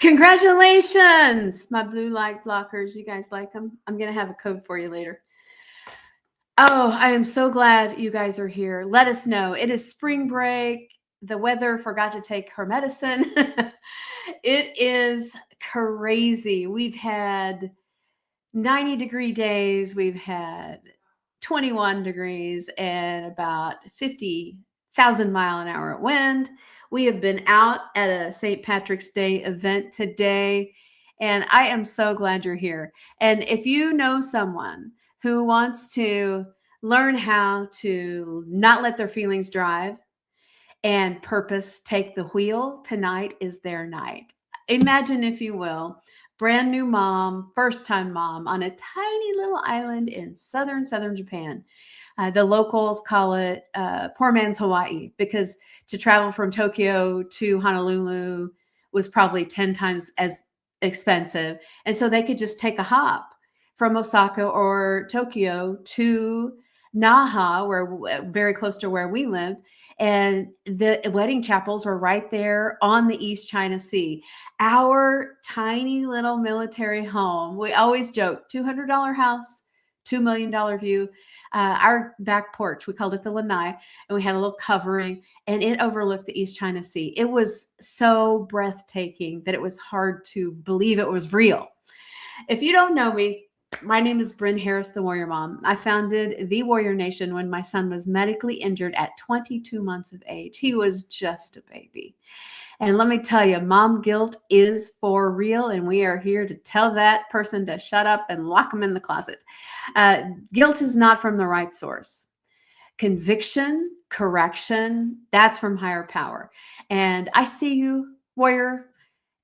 Congratulations, my blue light blockers. You guys like them? I'm going to have a code for you later. Oh, I am so glad you guys are here. Let us know. It is spring break. The weather forgot to take her medicine. It is crazy. We've had 90-degree days. We've had 21 degrees and about 50,000-mile-an-hour wind. We have been out at a St. Patrick's Day event today, and I am so glad you're here. And if you know someone who wants to learn how to not let their feelings drive and purpose take the wheel, tonight is their night. Imagine, if you will, brand new mom, first time mom on a tiny little island in southern Japan. The locals call it poor man's Hawaii, because to travel from Tokyo to Honolulu was probably 10 times as expensive. And so they could just take a hop from Osaka or Tokyo to Naha, where very close to where we lived. And the wedding chapels were right there on the East China Sea. Our tiny little military home, we always joke, $200 house, $2 million view. Our back porch, we called it the lanai, and we had a little covering, and it overlooked the East China Sea. It was so breathtaking that it was hard to believe it was real. If you don't know me, my name is Bren Harris, the Warrior Mom. I founded the Warrior Nation when my son was medically injured at 22 months of age. He was just a baby. And let me tell you, mom guilt is for real, and we are here to tell that person to shut up and lock them in the closet. Guilt is not from the right source. Conviction, correction, that's from higher power. And I see you, warrior,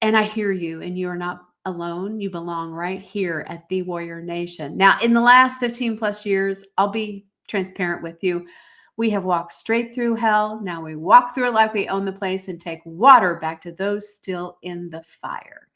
and I hear you, and you are not alone. You belong right here at the Warrior Nation. Now, in the last 15 plus years, I'll be transparent with you. We have walked straight through hell. Now we walk through it like we own the place and take water back to those still in the fire.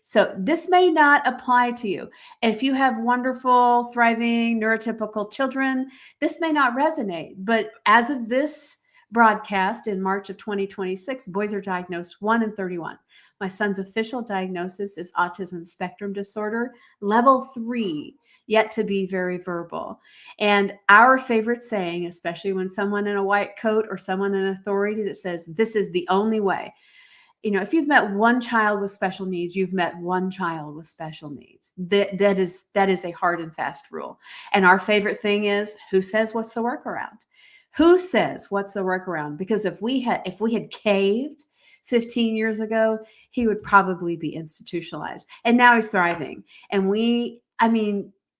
So this may not apply to you. If you have wonderful, thriving, neurotypical children, this may not resonate. But as of this broadcast in March of 2026, boys are diagnosed 1 in 31. My son's official diagnosis is autism spectrum disorder, level 3, yet to be very verbal. And our favorite saying, especially when someone in a white coat or someone in authority that says, this is the only way. You know, if you've met one child with special needs, you've met one child with special needs. That is a hard and fast rule. And our favorite thing is, who says what's the workaround? Who says what's the workaround? Because if we had caved 15 years ago, he would probably be institutionalized. And now he's thriving. And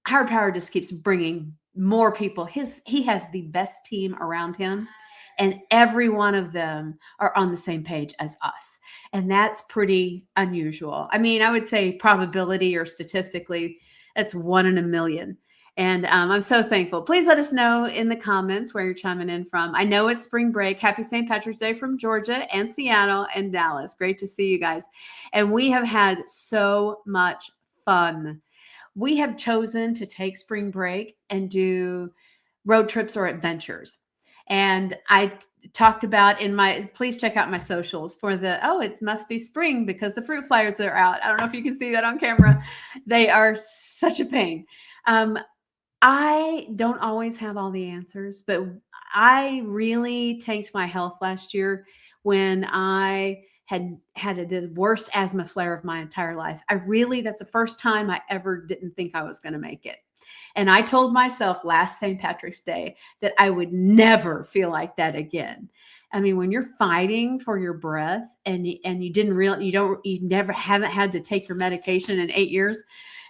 higher power just keeps bringing more people. He has the best team around him, and every one of them are on the same page as us. And that's pretty unusual. I mean, I would say probability or statistically, that's 1 in a million. And I'm so thankful. Please let us know in the comments where you're chiming in from. I know it's spring break. Happy St. Patrick's Day from Georgia and Seattle and Dallas. Great to see you guys. And we have had so much fun. We have chosen to take spring break and do road trips or adventures. And I talked about please check out my socials for it must be spring because the fruit flyers are out. I don't know if you can see that on camera. They are such a pain. I don't always have all the answers, but I really tanked my health last year when I had the worst asthma flare of my entire life. That's the first time I ever didn't think I was going to make it. And I told myself last St. Patrick's Day that I would never feel like that again. I mean, when you're fighting for your breath and you haven't had to take your medication in 8 years.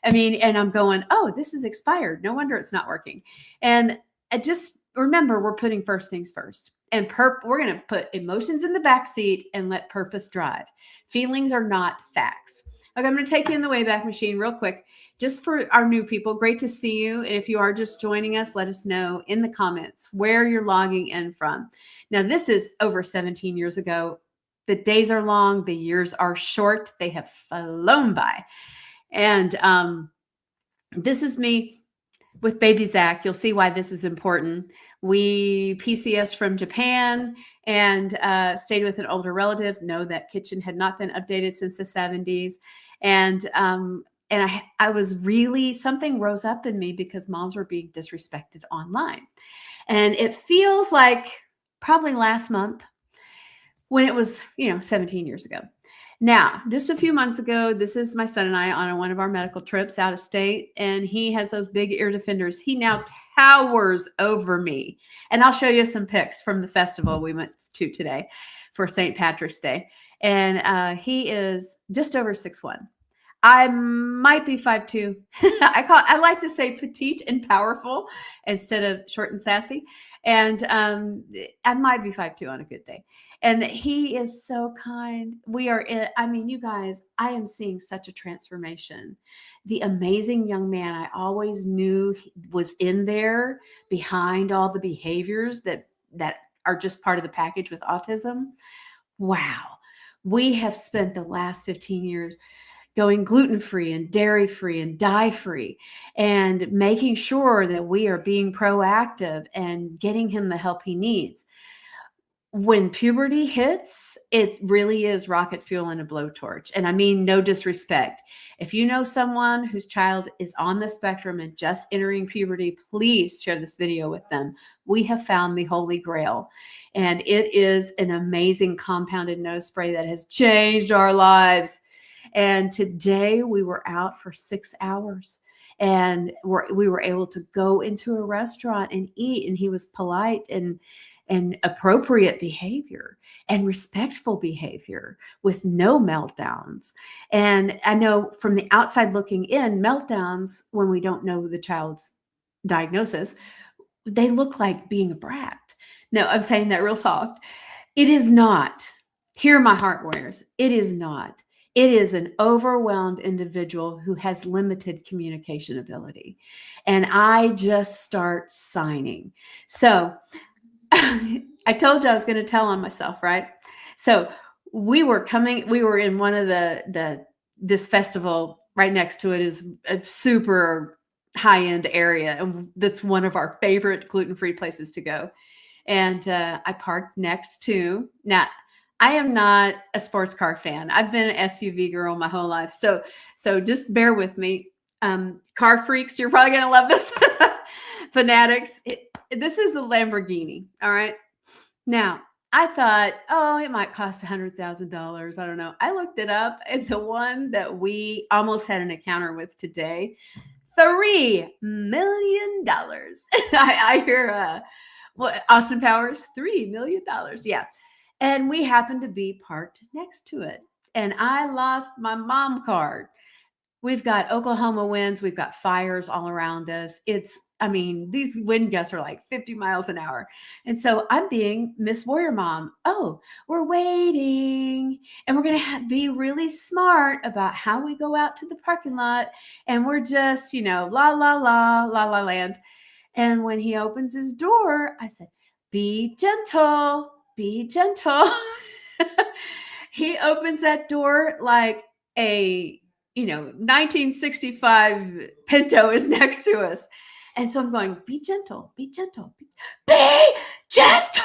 I mean, and I'm going, oh, this is expired. No wonder it's not working. And I just remember, we're putting first things first. And we're going to put emotions in the back seat and let purpose drive. Feelings are not facts. Okay, I'm going to take you in the Wayback Machine real quick. Just for our new people, great to see you. And if you are just joining us, let us know in the comments where you're logging in from. Now, this is over 17 years ago. The days are long. The years are short. They have flown by. And this is me with baby Zach. You'll see why this is important. We PCS from Japan and stayed with an older relative. No, that kitchen had not been updated since the 70s. And I was really, something rose up in me because moms were being disrespected online. And it feels like probably last month when it was, 17 years ago. Now, just a few months ago, this is my son and I on one of our medical trips out of state, and he has those big ear defenders. He now towers over me. And I'll show you some pics from the festival we went to today for St. Patrick's Day. And he is just over 6'1". I might be 5'2". I like to say petite and powerful instead of short and sassy. And I might be 5'2" on a good day. And he is so kind. I mean, you guys, I am seeing such a transformation. The amazing young man I always knew was in there behind all the behaviors that are just part of the package with autism. Wow. We have spent the last 15 years going gluten-free and dairy-free and dye-free and making sure that we are being proactive and getting him the help he needs. When puberty hits, it really is rocket fuel and a blowtorch. And I mean, no disrespect. If you know someone whose child is on the spectrum and just entering puberty, please share this video with them. We have found the Holy Grail, and it is an amazing compounded nose spray that has changed our lives. And today we were out for 6 hours and we were able to go into a restaurant and eat. And he was polite and appropriate behavior and respectful behavior with no meltdowns. And I know from the outside looking in, meltdowns, when we don't know the child's diagnosis, they look like being a brat. No, I'm saying that real soft. It is not. Hear my heart warriors. It is not. It is an overwhelmed individual who has limited communication ability. And I just start signing. So I told you I was going to tell on myself, right? So we were in one of this festival. Right next to it is a super high-end area. And that's one of our favorite gluten-free places to go. And I parked next to, now I am not a sports car fan. I've been an SUV girl my whole life. So just bear with me. Car freaks, you're probably going to love this. Fanatics. This is a Lamborghini. All right. Now, I thought, oh, it might cost $100,000. I don't know. I looked it up, and the one that we almost had an encounter with today, $3 million. I hear Austin Powers, $3 million. Yeah. And we happened to be parked next to it. And I lost my mom card. We've got Oklahoma winds. We've got fires all around us. These wind gusts are like 50 miles an hour. And so I'm being Miss Warrior Mom. Oh, we're waiting. And we're going to be really smart about how we go out to the parking lot. And we're just, la, la, la, la, la land. And when he opens his door, I said, be gentle, be gentle. He opens that door like a 1965 Pinto is next to us. And so I'm going, be gentle, be gentle, be gentle.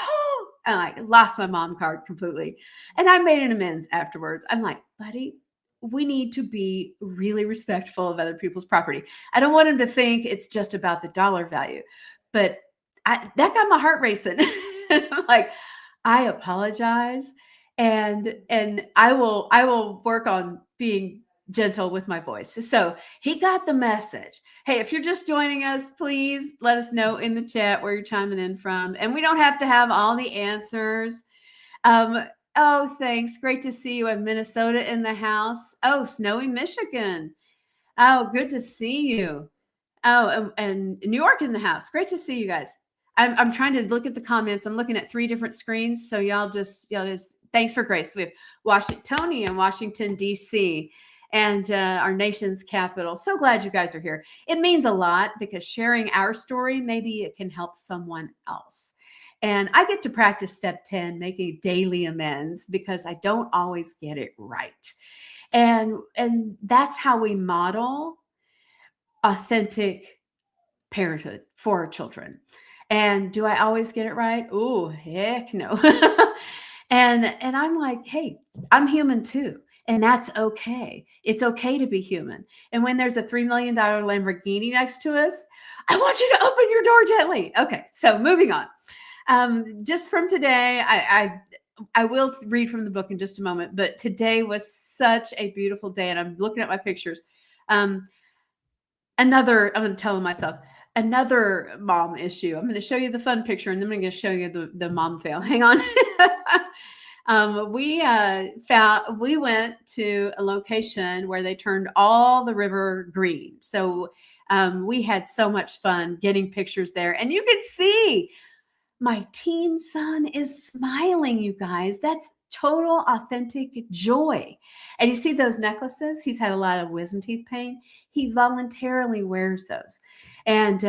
And I lost my mom card completely. And I made an amends afterwards. I'm like, buddy, we need to be really respectful of other people's property. I don't want him to think it's just about the dollar value, but that got my heart racing. And I'm like, I apologize. And I will work on being gentle with my voice. So he got the message. Hey, if you're just joining us, please let us know in the chat where you're chiming in from. And we don't have to have all the answers. Oh, thanks. Great to see you. I have Minnesota in the house. Oh, snowy Michigan. Oh, good to see you. Oh, and New York in the house. Great to see you guys. I'm trying to look at the comments. I'm looking at 3 different screens. So y'all just thanks for grace. We have Tony in Washington, D.C., and our nation's capital. So glad you guys are here. It means a lot because sharing our story, maybe it can help someone else. And I get to practice step 10, making daily amends, because I don't always get it right. And that's how we model authentic parenthood for our children. And do I always get it right? Oh, heck no. And I'm like, hey, I'm human too. And that's okay. It's okay to be human. And when there's a $3 million Lamborghini next to us, I want you to open your door gently. Okay, so moving on. Just from today, I will read from the book in just a moment, but today was such a beautiful day, and I'm looking at my pictures. Um, I'm going to tell myself another mom issue. I'm going to show you the fun picture, and then I'm going to show you the mom fail. Hang on. We went to a location where they turned all the river green. So we had so much fun getting pictures there, and you can see my teen son is smiling, you guys. That's total authentic joy. And you see those necklaces? He's had a lot of wisdom teeth pain. He voluntarily wears those. And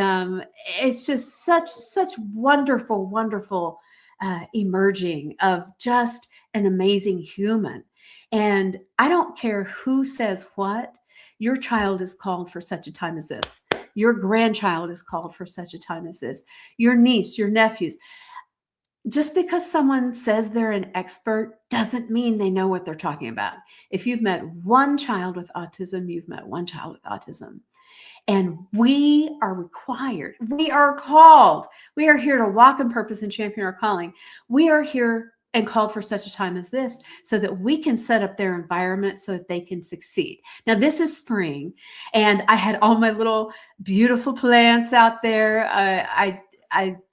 it's just such wonderful, wonderful emerging of just an amazing human. And I don't care who says what, your child is called for such a time as this. Your grandchild is called for such a time as this. Your niece, your nephews. Just because someone says they're an expert doesn't mean they know what they're talking about. If you've met one child with autism, you've met one child with autism. And we are required, we are called, we are here to walk in purpose and champion our calling. We are here and called for such a time as this so that we can set up their environment so that they can succeed. Now, this is spring, and I had all my little beautiful plants out there. I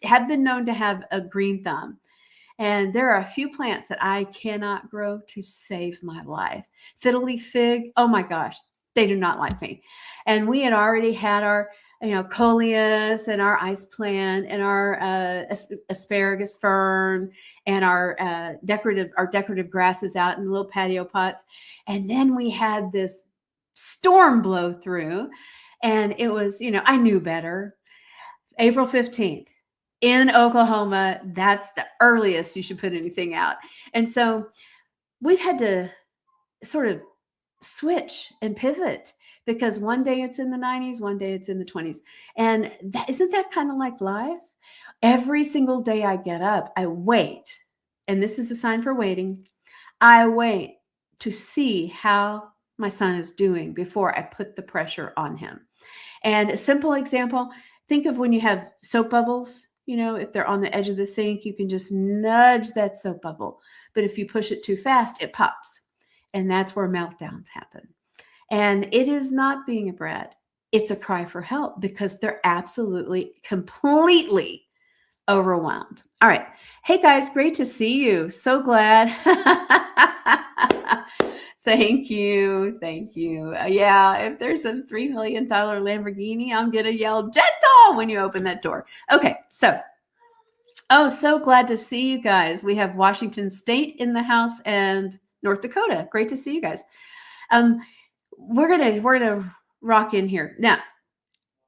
have been known to have a green thumb. And there are a few plants that I cannot grow to save my life. Fiddly fig, oh my gosh, they do not like me. And we had already had our, coleus and our ice plant and our asparagus fern and our decorative grasses out in the little patio pots. And then we had this storm blow through, and it was, I knew better. April 15th in Oklahoma, that's the earliest you should put anything out. And so we've had to sort of switch and pivot because one day it's in the 90s, one day it's in the 20s. And isn't that kind of like life? Every single day I get up, I wait. And this is a sign for waiting. I wait to see how my son is doing before I put the pressure on him. And a simple example, think of when you have soap bubbles, if they're on the edge of the sink, you can just nudge that soap bubble. But if you push it too fast, it pops. And that's where meltdowns happen. And it is not being a brat. It's a cry for help because they're absolutely, completely overwhelmed. All right. Hey, guys, great to see you. So glad. Thank you. Thank you. Yeah, if there's a $3 million Lamborghini, I'm going to yell, gentle, when you open that door. Okay, so glad to see you guys. We have Washington State in the house and North Dakota. Great to see you guys. We're gonna rock in here. Now,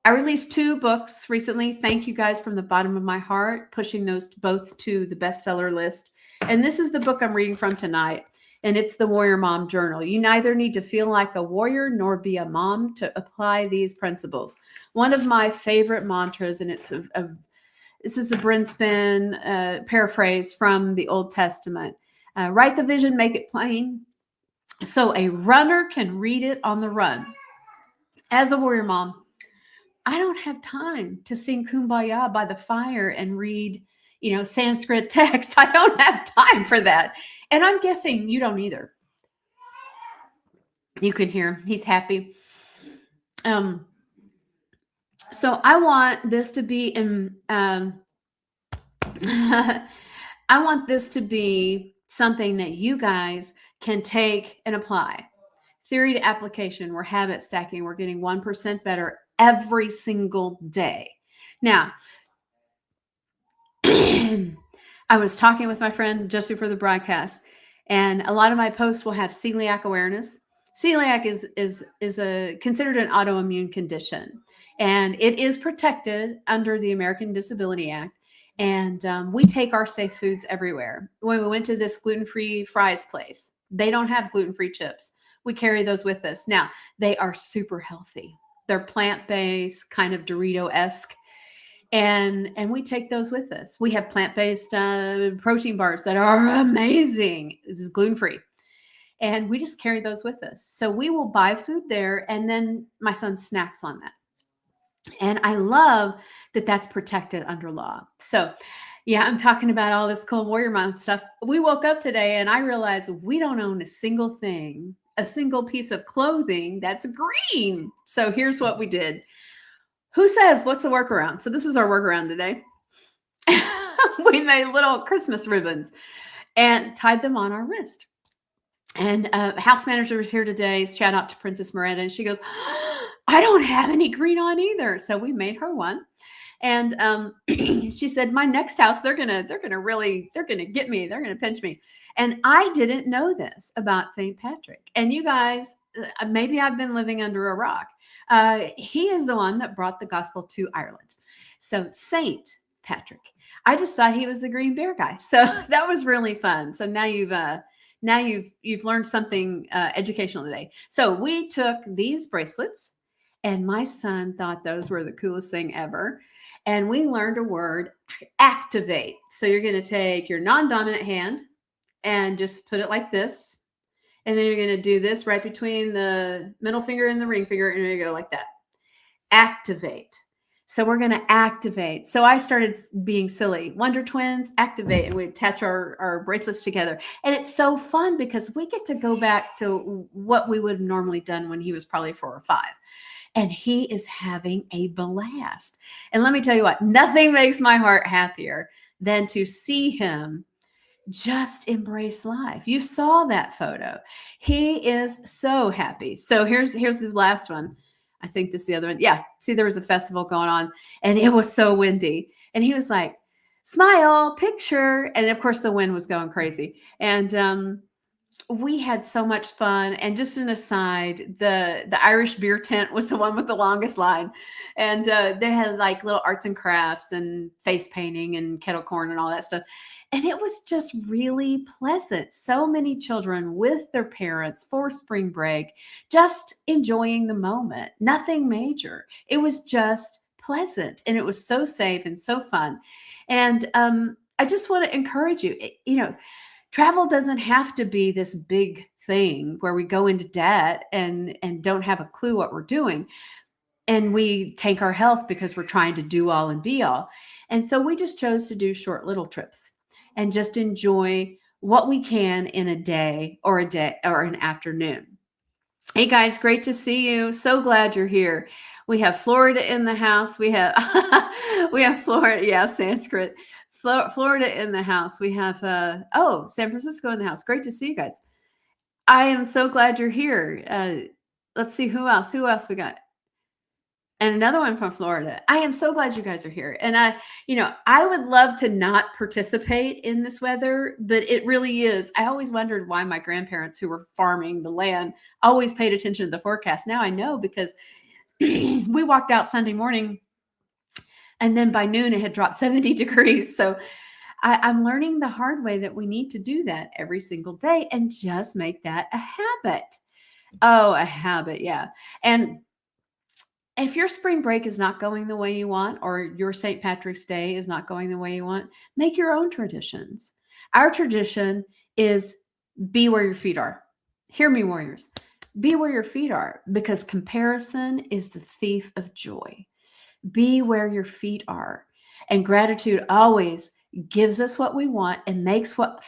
I released 2 books recently. Thank you guys from the bottom of my heart, pushing those both to the bestseller list. And this is the book I'm reading from tonight. And it's the Warrior Mom Journal. You neither need to feel like a warrior nor be a mom to apply these principles. One of my favorite mantras, and this is the Bren spin paraphrase from the Old Testament. Write the vision, make it plain, so a runner can read it on the run. As a warrior mom, I don't have time to sing Kumbaya by the fire and read, Sanskrit text. I don't have time for that. And I'm guessing you don't either. You can hear him. He's happy. So I want this to be I want this to be something that you guys can take and apply. Theory to application. We're habit stacking. We're getting 1% better every single day. Now, I was talking with my friend just before the broadcast, and a lot of my posts will have celiac awareness. Celiac is considered an autoimmune condition, and it is protected under the American Disability Act. And we take our safe foods everywhere. When we went to this gluten-free fries place, they don't have gluten-free chips. We carry those with us. Now, they are super healthy. They're plant-based, kind of Dorito-esque. And we take those with us. We have plant-based protein bars that are amazing. This is gluten-free. And we just carry those with us. So we will buy food there, and then my son snacks on that. And I love that that's protected under law. So, yeah, I'm talking about all this cool Warrior Mom stuff. We woke up today and I realized we don't own a single thing, a single piece of clothing that's green. So here's what we did. Who says what's the workaround? So this is our workaround today. We made little Christmas ribbons and tied them on our wrist. And house manager was here today. Shout out to Princess Miranda. And she goes, I don't have any green on either. So we made her one. And she said, my next house, they're gonna get me. They're gonna pinch me. And I didn't know this about St. Patrick. And you guys, maybe I've been living under a rock. He is the one that brought the gospel to Ireland. So Saint Patrick. I just thought he was the green bear guy. So that was really fun. So now you've learned something educational today. So we took these bracelets, and my son thought those were the coolest thing ever. And we learned a word, activate. So you're going to take your non-dominant hand and just put it like this. And then you're going to do this right between the middle finger and the ring finger, and you're going to go like that. Activate. So we're going to activate. So I started being silly. Wonder Twins, activate. And we attach our bracelets together. And it's so fun because we get to go back to what we would have normally done when he was probably 4 or 5. And he is having a blast. And let me tell you what, nothing makes my heart happier than to see him just embrace life. You saw that photo. He is so happy. So here's the last one. I think this is the other one. Yeah. See, there was a festival going on and it was so windy. And he was like, smile, picture. And of course the wind was going crazy. And we had so much fun. And just an aside, the Irish beer tent was the one with the longest line. And they had like little arts and crafts and face painting and kettle corn and all that stuff. And it was just really pleasant. So many children with their parents for spring break, just enjoying the moment. Nothing major. It was just pleasant. And it was so safe and so fun. And I just want to encourage you, travel doesn't have to be this big thing where we go into debt and don't have a clue what we're doing. And we tank our health because we're trying to do all and be all. And so we just chose to do short little trips and just enjoy what we can in a day or an afternoon. Hey guys, great to see you. So glad you're here. We have Florida in the house. We have Florida, yeah, Sanskrit. Florida in the house. We have San Francisco in the house. Great to see you guys. I am so glad you're here. Let's see who else we got. And another one from Florida. I am so glad you guys are here. And I would love to not participate in this weather, but it really is. I always wondered why my grandparents who were farming the land always paid attention to the forecast. Now I know because we walked out Sunday morning and then by noon it had dropped 70 degrees. So I'm learning the hard way that we need to do that every single day and just make that a habit. Oh, a habit. Yeah. And if your spring break is not going the way you want, or your St. Patrick's Day is not going the way you want, make your own traditions. Our tradition is be where your feet are. Hear me, warriors. Be where your feet are, because comparison is the thief of joy. Be where your feet are. And gratitude always gives us what we want and makes what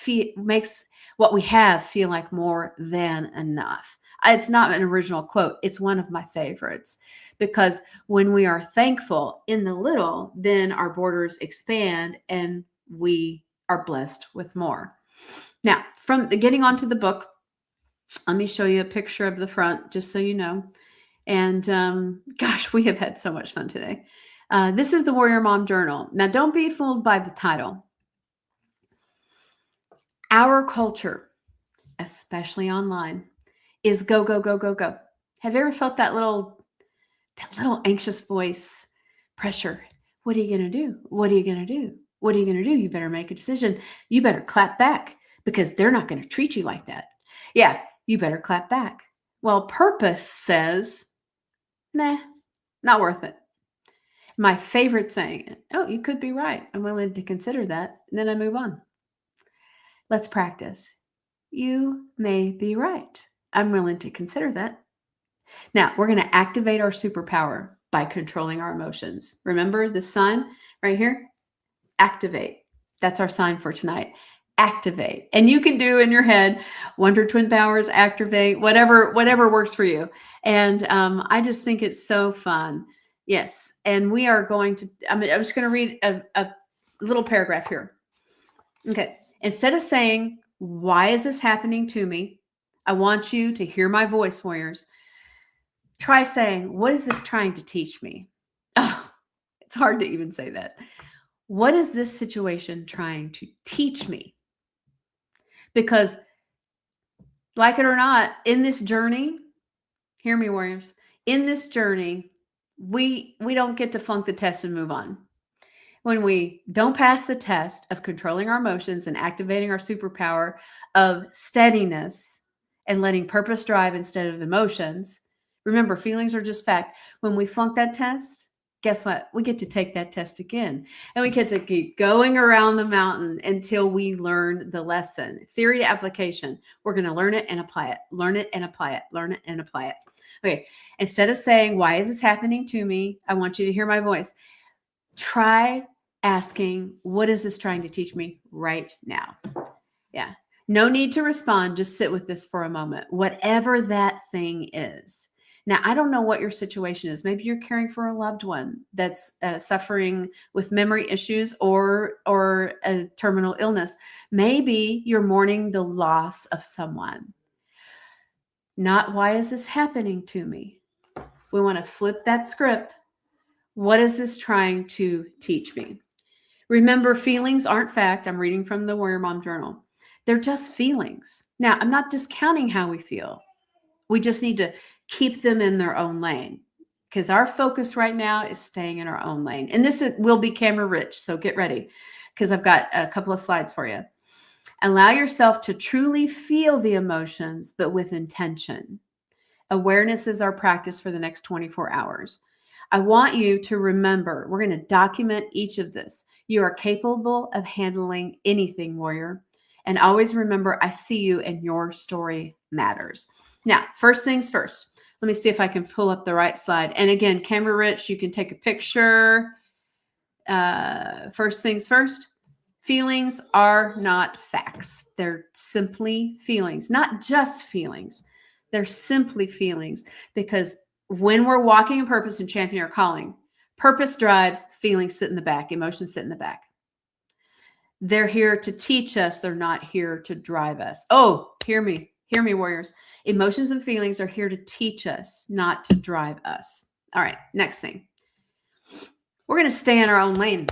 we have feel like more than enough. It's not an original quote. It's one of my favorites, because when we are thankful in the little, then our borders expand and we are blessed with more. Now, from getting onto the book, let me show you a picture of the front, just so you know. And gosh, we have had so much fun today. This is the Warrior Mom Journal. Now, don't be fooled by the title. Our culture, especially online, is go, go, go, go, go. Have you ever felt that little anxious voice, pressure? What are you going to do? What are you going to do? What are you going to do? You better make a decision. You better clap back, because they're not going to treat you like that. Yeah, you better clap back. Well, purpose says, nah, not worth it. My favorite saying, oh, you could be right. I'm willing to consider that. And then I move on. Let's practice. You may be right. I'm willing to consider that. Now, we're going to activate our superpower by controlling our emotions. Remember the sign right here? Activate. That's our sign for tonight. Activate. And you can do in your head Wonder Twin Powers, activate, whatever works for you. And I just think it's so fun. Yes. And we are going to, I'm just going to read a little paragraph here. Okay. Instead of saying, why is this happening to me? I want you to hear my voice, warriors. Try saying, what is this trying to teach me? Oh, it's hard to even say that. What is this situation trying to teach me? Because, like it or not, in this journey, hear me, warriors, in this journey, we don't get to flunk the test and move on. When we don't pass the test of controlling our emotions and activating our superpower of steadiness and letting purpose drive instead of emotions, remember, feelings are just fact. When we flunk that test, guess what? We get to take that test again. And we get to keep going around the mountain until we learn the lesson. Theory to application. We're going to learn it and apply it. Learn it and apply it. Learn it and apply it. Okay. Instead of saying, why is this happening to me? I want you to hear my voice. Try asking, what is this trying to teach me right now? Yeah. No need to respond. Just sit with this for a moment, whatever that thing is. Now, I don't know what your situation is. Maybe you're caring for a loved one that's suffering with memory issues or a terminal illness. Maybe you're mourning the loss of someone. Not, why is this happening to me? We want to flip that script. What is this trying to teach me? Remember, feelings aren't fact. I'm reading from the Warrior Mom Journal. They're just feelings. Now, I'm not discounting how we feel. We just need to keep them in their own lane because our focus right now is staying in our own lane. And this will be camera rich, so get ready because I've got a couple of slides for you. Allow yourself to truly feel the emotions, but with intention. Awareness is our practice for the next 24 hours. I want you to remember, we're going to document each of this. You are capable of handling anything, warrior. And always remember, I see you and your story matters. Now, first things first. Let me see if I can pull up the right slide. And again, camera rich, you can take a picture. First things first. Feelings are not facts. They're simply feelings, not just feelings. They're simply feelings because when we're walking in purpose and championing our calling, purpose drives, feelings sit in the back, emotions sit in the back. They're here to teach us. They're not here to drive us. Oh, hear me, warriors. Emotions and feelings are here to teach us, not to drive us. All right, next thing. We're going to stay in our own lane.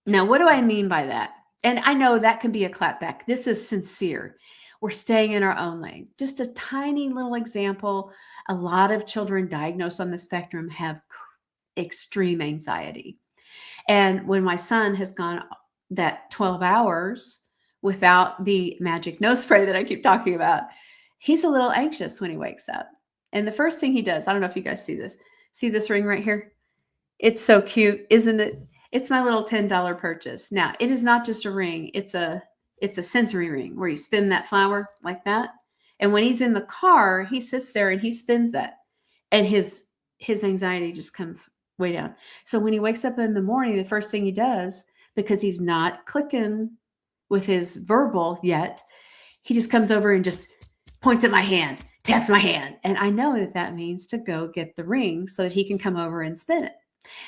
Now, what do I mean by that? And I know that can be a clapback. This is sincere. We're staying in our own lane. Just a tiny little example. A lot of children diagnosed on the spectrum have extreme anxiety. And when my son has gone that 12 hours without the magic nose spray that I keep talking about, he's a little anxious when he wakes up. And the first thing he does, I don't know if you guys see this ring right here? It's so cute, isn't it? It's my little $10 purchase. Now, it is not just a ring. It's a sensory ring where you spin that flower like that. And when he's in the car, he sits there and he spins that. And his anxiety just comes way down. So when he wakes up in the morning, the first thing he does, because he's not clicking with his verbal yet, he just comes over and just points at my hand, taps my hand. And I know that means to go get the ring so that he can come over and spin it.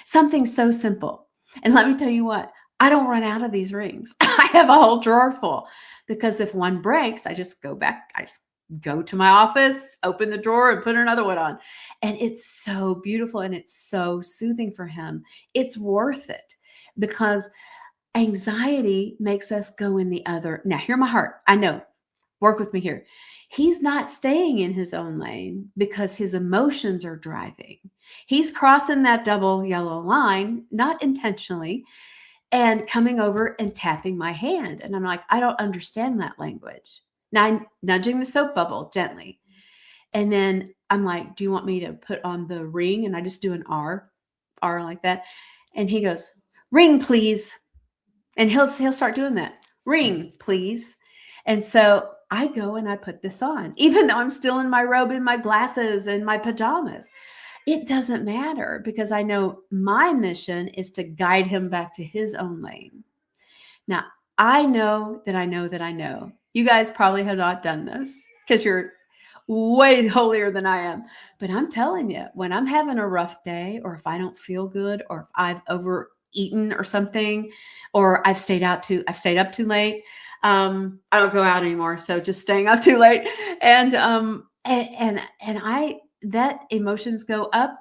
Something so simple. And let me tell you what, I don't run out of these rings. I have a whole drawer full because if one breaks, I just go back. I just go to my office, open the drawer and put another one on. And it's so beautiful and it's so soothing for him. It's worth it because anxiety makes us go in the other. Now, hear my heart. I know. Work with me here. He's not staying in his own lane because his emotions are driving. He's crossing that double yellow line, not intentionally, and coming over and tapping my hand. And I'm like, I don't understand that language. Now I'm nudging the soap bubble gently. And then I'm like, do you want me to put on the ring? And I just do an R. R like that. And he goes, ring, please. And he'll start doing that. Ring, please. And so I go and I put this on, even though I'm still in my robe and my glasses and my pajamas. It doesn't matter because I know my mission is to guide him back to his own lane. Now, I know that I know that I know. You guys probably have not done this because you're way holier than I am. But I'm telling you, when I'm having a rough day, or if I don't feel good, or if I've overeaten or something, or I've stayed up too late. I don't go out anymore, so just staying up too late. And I that emotions go up,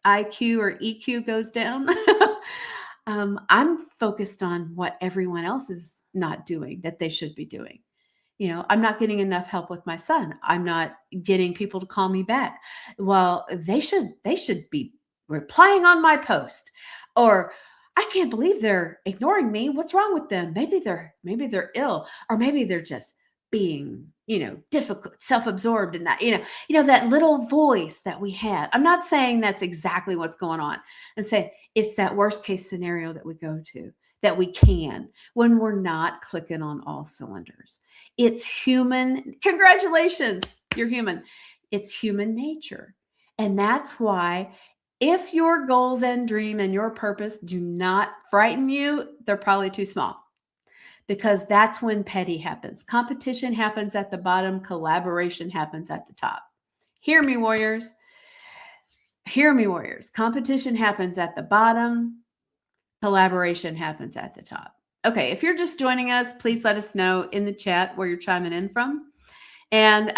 IQ or EQ goes down. I'm focused on what everyone else is not doing that they should be doing. I'm not getting enough help with my son. I'm not getting people to call me back. Well, they should be replying on my post. Or I can't believe they're ignoring me. What's wrong with them? Maybe they're ill, or maybe they're just being, difficult, self-absorbed in that, that little voice that we have. I'm not saying that's exactly what's going on. I'm saying it's that worst case scenario that we go to, that we can, when we're not clicking on all cylinders. It's human. Congratulations, you're human. It's human nature. And that's why, if your goals and dream and your purpose do not frighten you, they're probably too small, because that's when petty happens. Competition happens at the bottom, collaboration happens at the top. Hear me, warriors. Hear me, warriors. Competition happens at the bottom, collaboration happens at the top. Okay, if you're just joining us, please let us know in the chat where you're chiming in from. And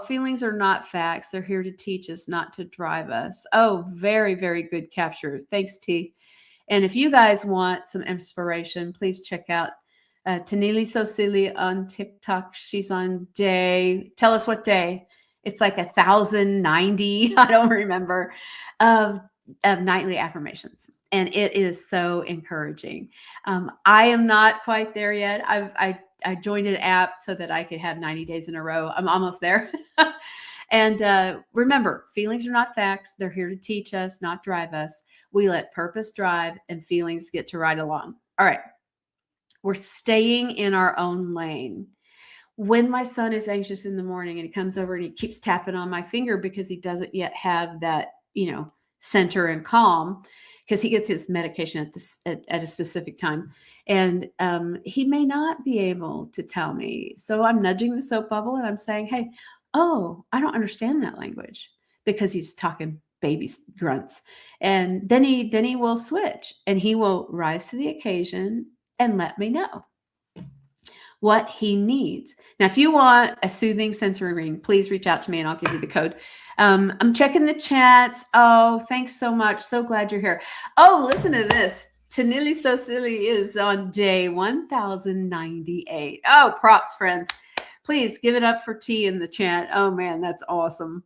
feelings are not facts. They're here to teach us, not to drive us. Oh, very, very good capture. Thanks, T. And if you guys want some inspiration, please check out Tanili Sosili on TikTok. She's on day. Tell us what day. It's like 1,090. I don't remember, of nightly affirmations, and it is so encouraging. I am not quite there yet. I joined an app so that I could have 90 days in a row. I'm almost there. And remember, feelings are not facts. They're here to teach us, not drive us. We let purpose drive, and feelings get to ride along. All right. We're staying in our own lane. When my son is anxious in the morning and he comes over and he keeps tapping on my finger because he doesn't yet have that, center and calm, because he gets his medication at a specific time. And he may not be able to tell me. So I'm nudging the soap bubble and I'm saying, hey, I don't understand that language, because he's talking baby grunts. And then he will switch, and he will rise to the occasion and let me know what he needs. Now, if you want a soothing sensory ring, please reach out to me and I'll give you the code. I'm checking the chats. Oh, thanks so much. So glad you're here. Oh, listen to this. Tanili So Silly is on day 1,098. Oh, props, friends. Please give it up for T in the chat. Oh, man, that's awesome.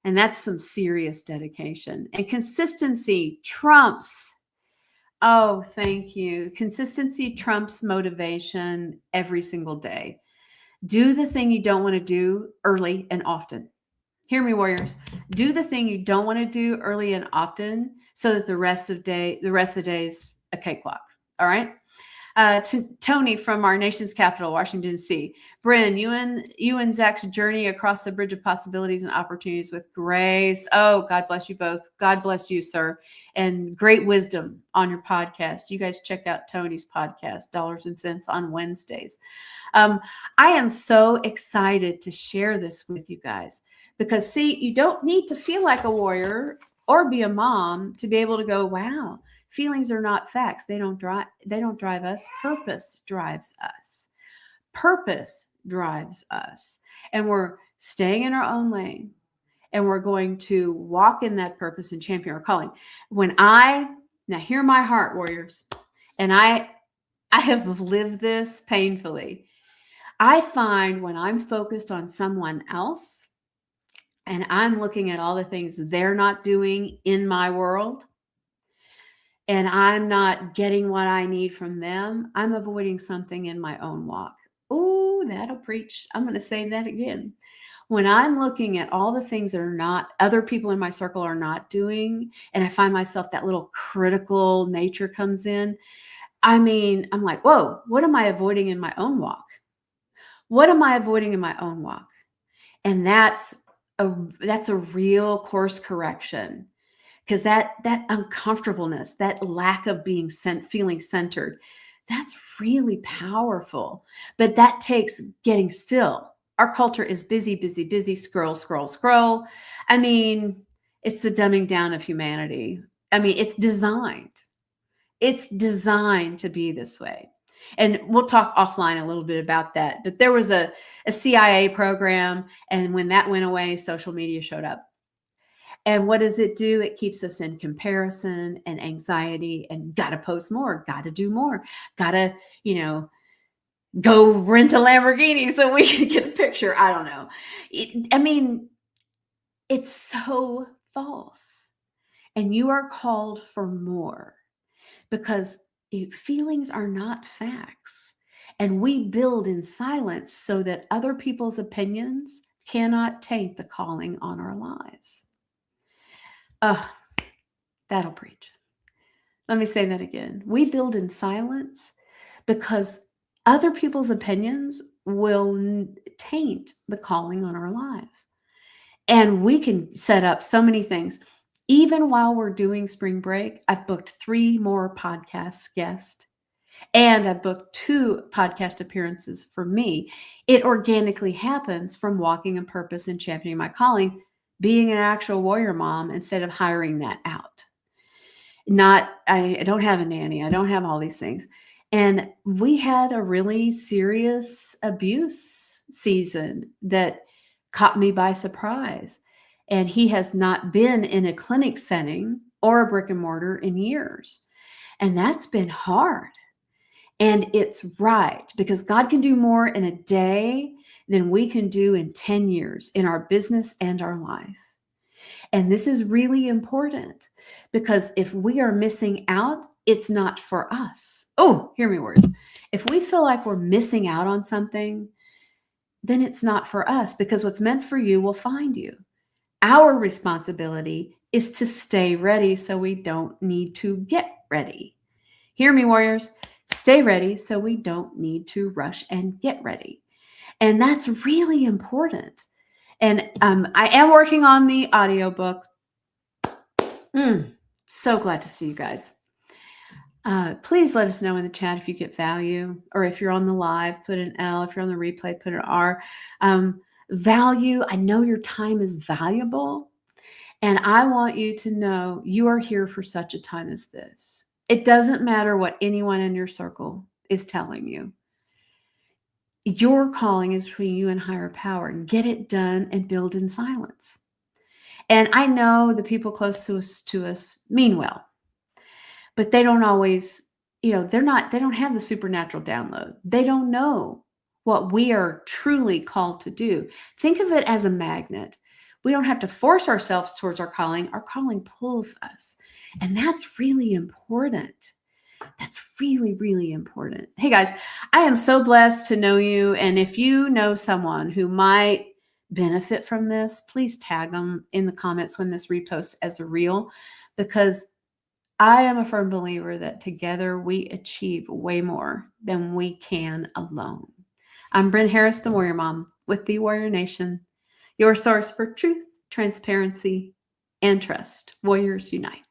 And that's some serious dedication. And consistency trumps. Oh, thank you. Consistency trumps motivation every single day. Do the thing you don't want to do early and often. Hear me, warriors. Do the thing you don't want to do early and often, so that the rest of the day is a cakewalk. All right. To Tony from our nation's capital, Washington, D.C. Bren, you and Zach's journey across the bridge of possibilities and opportunities with grace. Oh, God bless you both. God bless you, sir. And great wisdom on your podcast. You guys check out Tony's podcast, Dollars and Cents on Wednesdays. I am so excited to share this with you guys, because, see, you don't need to feel like a warrior or be a mom to be able to go, wow, feelings are not facts. They don't drive us. Purpose drives us. Purpose drives us. And we're staying in our own lane, and we're going to walk in that purpose and champion our calling. Now hear my heart, warriors, and I have lived this painfully. I find when I'm focused on someone else and I'm looking at all the things they're not doing in my world, and I'm not getting what I need from them, I'm avoiding something in my own walk. Oh, that'll preach. I'm going to say that again. When I'm looking at all the things that are not, other people in my circle are not doing, and I find myself, that little critical nature comes in. I mean, I'm like, whoa, what am I avoiding in my own walk? What am I avoiding in my own walk? And that's a real course correction, because that uncomfortableness, that lack of feeling centered, that's really powerful. But that takes getting still. Our culture is busy, busy, busy, scroll, scroll, scroll. I mean, it's the dumbing down of humanity. I mean, it's designed to be this way. And we'll talk offline a little bit about that. But there was a CIA program, and when that went away, social media showed up. And what does it do? It keeps us in comparison and anxiety, and got to post more, got to do more, got to, go rent a Lamborghini so we can get a picture. I don't know. I mean, it's so false. And you are called for more, because feelings are not facts. And we build in silence so that other people's opinions cannot taint the calling on our lives. That'll preach. Let me say that again. We build in silence because other people's opinions will taint the calling on our lives. And we can set up so many things. Even while we're doing spring break, I've booked 3 more podcast guests, and I've booked 2 podcast appearances for me. It organically happens from walking in purpose and championing my calling, being an actual warrior mom instead of hiring that out. I don't have a nanny. I don't have all these things. And we had a really serious abuse season that caught me by surprise. And he has not been in a clinic setting or a brick and mortar in years. And that's been hard. And it's right, because God can do more in a day than we can do in 10 years in our business and our life. And this is really important, because if we are missing out, it's not for us. Oh, hear me, words. If we feel like we're missing out on something, then it's not for us, because what's meant for you will find you. Our responsibility is to stay ready so we don't need to get ready. Hear me, warriors. Stay ready so we don't need to rush and get ready. And that's really important. And I am working on the audiobook. So glad to see you guys. Please let us know in the chat if you get value, or if you're on the live, put an L. If you're on the replay, put an R. Value. I know your time is valuable, and I want you to know you are here for such a time as this. It doesn't matter what anyone in your circle is telling you. Your calling is between you and higher power. Get it done and build in silence. And I know the people close to us mean well, but they don't always, they don't have the supernatural download. They don't know what we are truly called to do. Think of it as a magnet. We don't have to force ourselves towards our calling. Our calling pulls us. And that's really important. That's really, really important. Hey guys, I am so blessed to know you. And if you know someone who might benefit from this, please tag them in the comments when this reposts as a reel, because I am a firm believer that together we achieve way more than we can alone. I'm Bren Harris, the Warrior Mom with the Warrior Nation, your source for truth, transparency, and trust. Warriors unite.